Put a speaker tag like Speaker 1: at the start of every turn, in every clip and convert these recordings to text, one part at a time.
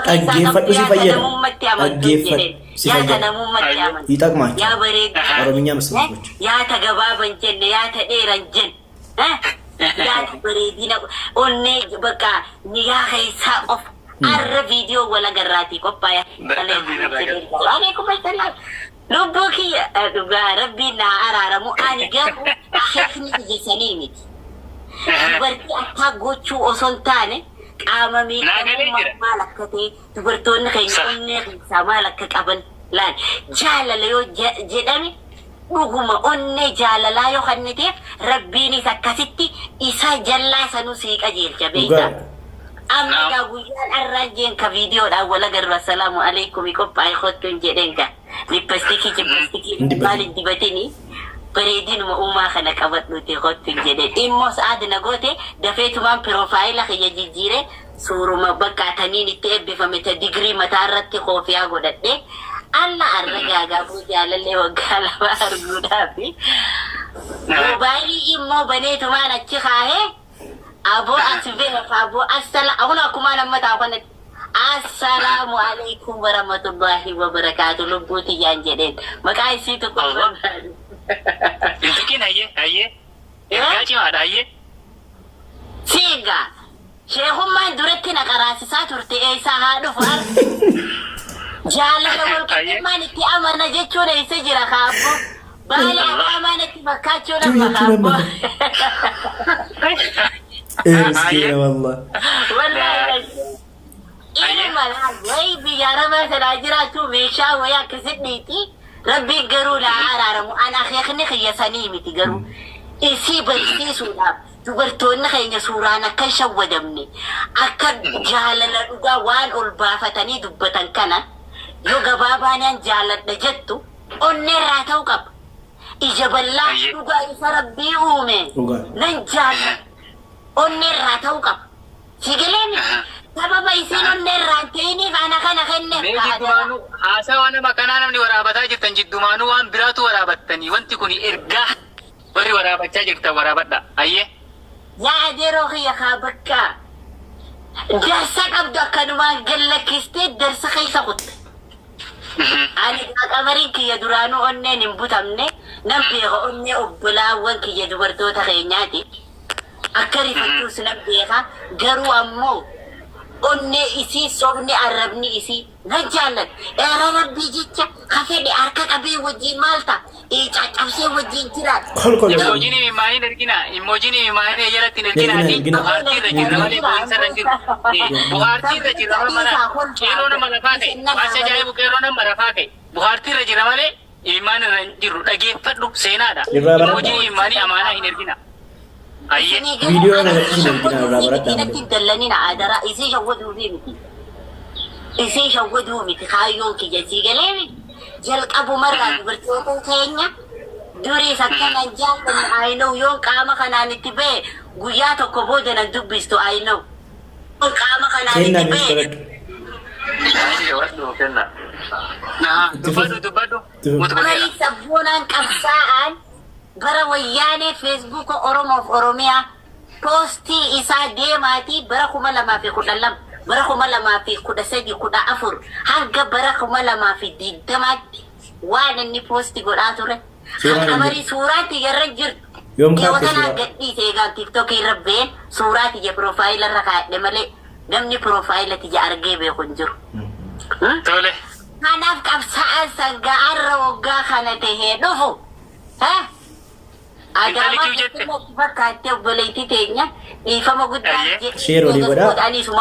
Speaker 1: dhaggeeffadhu si fayyada dhaggeeffadhu si fayyada ይጠቅማል ኦሮምኛ መስሎች
Speaker 2: ያተ ገባበን ጀነ ያተ ዴረን ጀን ያተ በሬዲና ኦኔ በቃ ኒጋ ኸይሳ ኦፍ አረ ቪዲዮ ወላ ገራቲ ቆፓያ አለይኩም ሰላም ሉቡኪ ረቢና አራረሙ አንገቡ አኸፍኒ ይሰኒሚት በርቲ አታጎቹ ኦሶንታኔ ቃመሚ ማለከቴ ትብርቶን ከይቆኔ ሰማለከ ቀበል ላን ጃለለዮ ጀደሚ ዱጉማ ኦኔ ጃለላዮ ኸንቴ ረቢኒ ሰከሲቲ ኢሳ ጀላ ሰኑ ሲቀጀልቸ ቤታ አምጋ ጉያን አራንጀን ከቪዲዮ ዳወለ ገር ሰላሙ አለይኩም ይቆባይ ኸቱን ጀደንጋ ሊፕስቲክ ጅፕስቲክ ባል ዲበቲኒ በሬዲን ሙኡማ ከነቀበጥ ሉቲ ኸቱን ጀደ ኢሞስ አድ ነጎቴ ደፌቱማን ፕሮፋይል ኸየጂጂሬ ሱሩ መበቃ ተኒን ተብፈመተ ዲግሪ መታረቲ ኮፊያ ጎደዴ አላ አረጋጋ ቡጃለለ ወጋላ ባርጉዳፊ ሞባይል ኢሞ በኔቱማን አችኻሄ አቦ አስቤ አቦ አሰላ አሁን አኩማ ለመታ ሆነ አሰላሙ አለይኩም ወራህመቱላሂ ወበረካቱ ልቡት ያንጀደን መቃይ ሲቱ ቆም እንትኪን አየ ያጂ አዳየ ሲጋ ሼኹማን ዱረቲ ነቀራሲሳ ቱርቴ ኤሳ ሃዱ ፋር ጃለለ ወልቀማን እቲ አማና ጀቾ ነው ይሰጅራ ካቦ ባላ አማናቲ መካቾ ለማካቦ
Speaker 1: مسكين والله
Speaker 2: إيه مالها وي بيجارة سلاجراتو ميشا ويا كسدنيتي ربي قرو لا عرارمو أنا خيخني خي سنيمي تقرو إسي بيسي سولاب تبرتون خي سورانا كشا ودمني أكد جالة لدوغا وان البافتني دبتن كنا يوغا بابانيان جالة نجتو أني راتو قب إجاب الله دوغا إسا ربي أومين ننجالة onni ratau kap sigeleni sababa isin onni ranteni kana kana kenne
Speaker 3: jidumanu asa wana makana namni warabata jirtan jidumanu wan biratu warabattani wanti kuni erga bari warabacha jirta warabadda ayye
Speaker 2: ya adero khiya khabakka jasa qabda kanuma gallakiste darsa khaysa qut ani qamarin kiya duranu onne nimbutamne nambe onne obula wanki ya dubarto ta khenyati akari fatu sinabbeha garu ammo onne isi sobni arabni isi najalat era rabbi jicha khafedi arka qabe waji malta e chachapse waji tirat
Speaker 3: imojini mai nergina yarat nergina ni buharti rajira male boinsa ranjir buharti rajira mana kero na malafake asa jaye bu kero na marafake buharti rajira male iman ranjiru dage faddu senada imojini imani amana nergina
Speaker 1: فيديو أنا
Speaker 2: دلني نعادرا إيش جودوا بيمتي إيش جودوا بيمتي خايون كي جالسي قلبي جلك أبو مرة برتوه كينيا دوري سكان جال I know يوم كاما خنا نتبه غياتو كبودة ندوب بيستو I know يوم كاما خنا نتبه تبادو مري سبونا كفسان bara wayyaane facebook oromo of oromia posti isa demati bara kuma lama fi kudallam bara kuma lama fi kudasadi kuda afur hanga bara kuma lama fi didamati wana ni posti godatore amari surati yarajir
Speaker 1: yom ka
Speaker 2: wana gaddi tega tiktok irabbe surati je profile raka de male gamni profile ti je arge be kunjur
Speaker 3: tole
Speaker 2: hanaf kapsa sanga arro ga khanate he dofu ha ada bakate boleh titenya ifama gudda
Speaker 1: share oli goda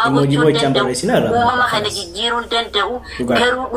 Speaker 1: emoji mo chamba resina ra
Speaker 2: mama kana jijirun tentau garu